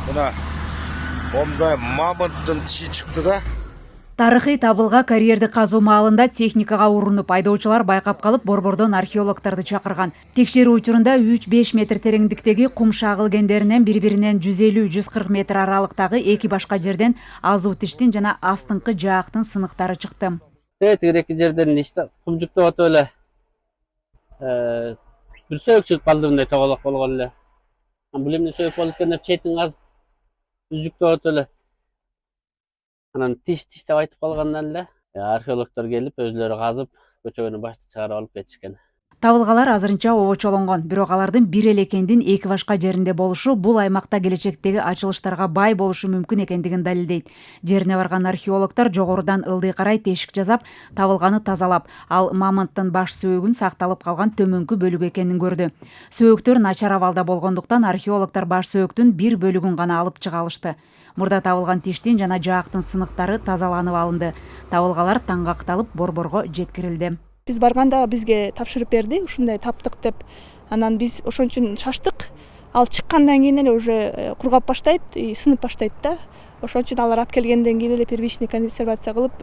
Мына момда мамонттың тиши чыкты да. Тарыхый табылга карьерди казуу маалында техникага урунуп, айдоочулар байкап калып, борбордон археологторду чакырган. Текшерүү учурунда 3-5 метр тереңдиктеги кум шагыл кендеринен бири-биринен 150-140 метр аралыктагы эки башка жерден азуу тиштин жана астыңкы жаактын сыныктары чыкты. Эки жерден иште кум жүктөп атып эле бир сөөк чыгып калды, мындай тоголок болгон эле. Бул эмне сөөк болуп экен деп четин казып жүктөп атып эле. Анан тиштеп айтып калгандан эле археологдор келип өзлөрү казып көчөгөнү башты чыгарып алып кетишкен. Табылгалар азырынча обочолонгон, бирок алардын бир эле кендин эки башка жеринде болушу бул аймакта келечектеги ачылыштарга бай болушу мүмкүн экендигин далилдейт. Жерине барган археологдор жогорудан ылдый карай тешик жасап, табылганы тазалап, ал мамонттун баш сөөгүн сакталып калган төмөнкү бөлүгү экенин көрдү. Сөөктөр начар абалда болгондуктан археологдор баш сөөктүн бир бөлүгүн гана алып чыга алышты. Мурда табылган тиштин жана жаактын сыныктары тазаланып алынды. Табылгалар таңгакталып борборго жеткирилди. Биз барганда бизге тапшырып берди, ушундай таптык деп. Анан биз ошон үчүн шаштык. Ал чыккандан кийин эле уже кургап баштайт, сынып баштайт да. Ошон үчүн алар алып келгенден кийин эле первичный консервация кылып,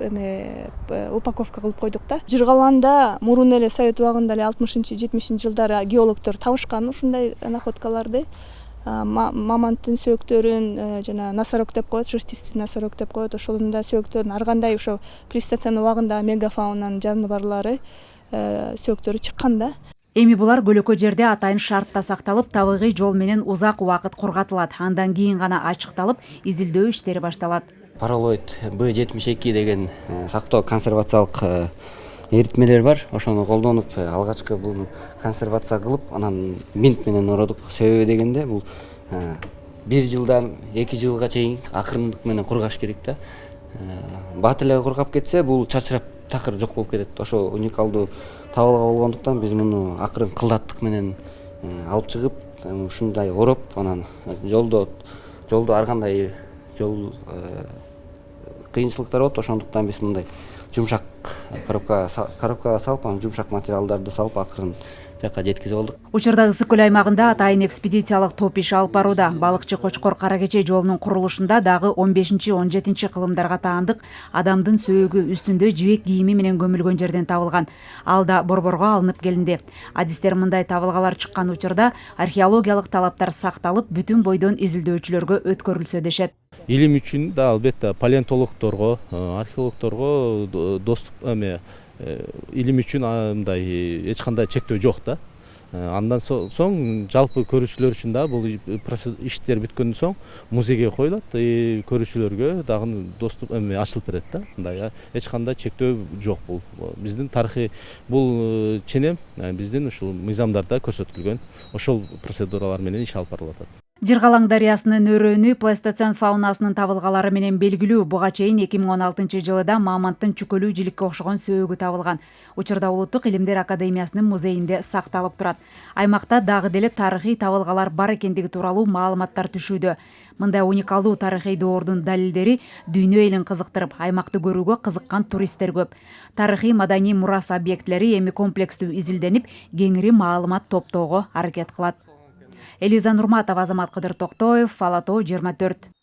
упаковка кылып койдук да. Жыргаланда мурун эле Совет убагында эле 60-70 жылдары геологдор табышкан ушундай находкаларды. Мамонттун сөөктөрүн жана носорог деп коет, шерстистый носорог деп коет. Ошолунда сөөктөрүн ар кандай ошо плейстоцен убагында мегафаунанын жаныбарлары сөөктөрү чыккан да. Эми булар көлөкө жерде атайын шартта сакталып, табигый жол менен узак убакыт кургатылат. Андан кийин гана ачыкталып, изилдөө иштери башталат. Паралоид B72 деген сактоо консервациялык эритмелер бар. Ошону колдонуп алгачкы буну консервация кылып, анан бинт менен ородук. Себеби дегенде бул 1 жылдан 2 жылга чейин акырындык менен кургаш керек да. Бат эле кургап кетсе, бул чачырап такыр жок болуп кетет. Ошо уникалдуу табылга болгондуктан биз муну акырын кылдаттык менен алып чыгып, ушундай ороп, анан жолдо ар кандай жол кыйынчылыктар болот. Ошондуктан биз мындай жумшак коробкага салып, анан жумшак материалдарды салып акырын жакка жеткизип алдык. Учурда Ысык көл аймагында атайын экспедициялык топ иш алып барууда. Балыкчы Кочкор Кара Кече жолунун курулушунда дагы 15-17 кылымдарга таандык адамдын сөөгү үстүндө жибек кийими менен көмүлгөн жерден табылган. Ал да борборго алынып келинди. Адистер мындай табылгалар чыккан учурда археологиялык талаптар сакталып, бүтүн бойдон изилдөөчүлөргө өткөрүлсө дешет. Илим үчүн да албетте палеонтологдорго, археологдорго доступ илим үчүн мындай эч кандай чектөө жок да. Андан соң жалпы көрүүчүлөр үчүн да бул иштер бүткөндөн соң музейге коюлат, көрүүчүлөргө дагы доступ ачылып берет да. Мындай эч кандай чектөө жок бул. Биздин тарыхый бул ченем биздин ушул мыйзамдарда көрсөтүлгөн ошол процедуралар менен иш алып барылып атат. Жыргалаң дарыясынын өрөөнү плейстоцен фаунасынын табылгалары менен белгилүү. Буга чейин 2016 жылыда мамонттун чүкөлүү жиликке окшогон сөөгү табылган. Учурда Улуттук илимдер академиясынын музейинде сакталып турат. Аймакта дагы деле тарыхый табылгалар бар экендиги тууралуу маалыматтар түшүүдө. Мындай уникалдуу тарыхый доордун далилдери дүйнө элин кызыктырып, аймакты көрүүгө кызыккан туристтер көп. Тарыхый маданий мурас объектилери эми комплекстүү изилденип, кеңири маалымат топтоого аракет кылат. Элиза Нурматова, Азамат Кыдыр Токтоев, Ала Тоо 24.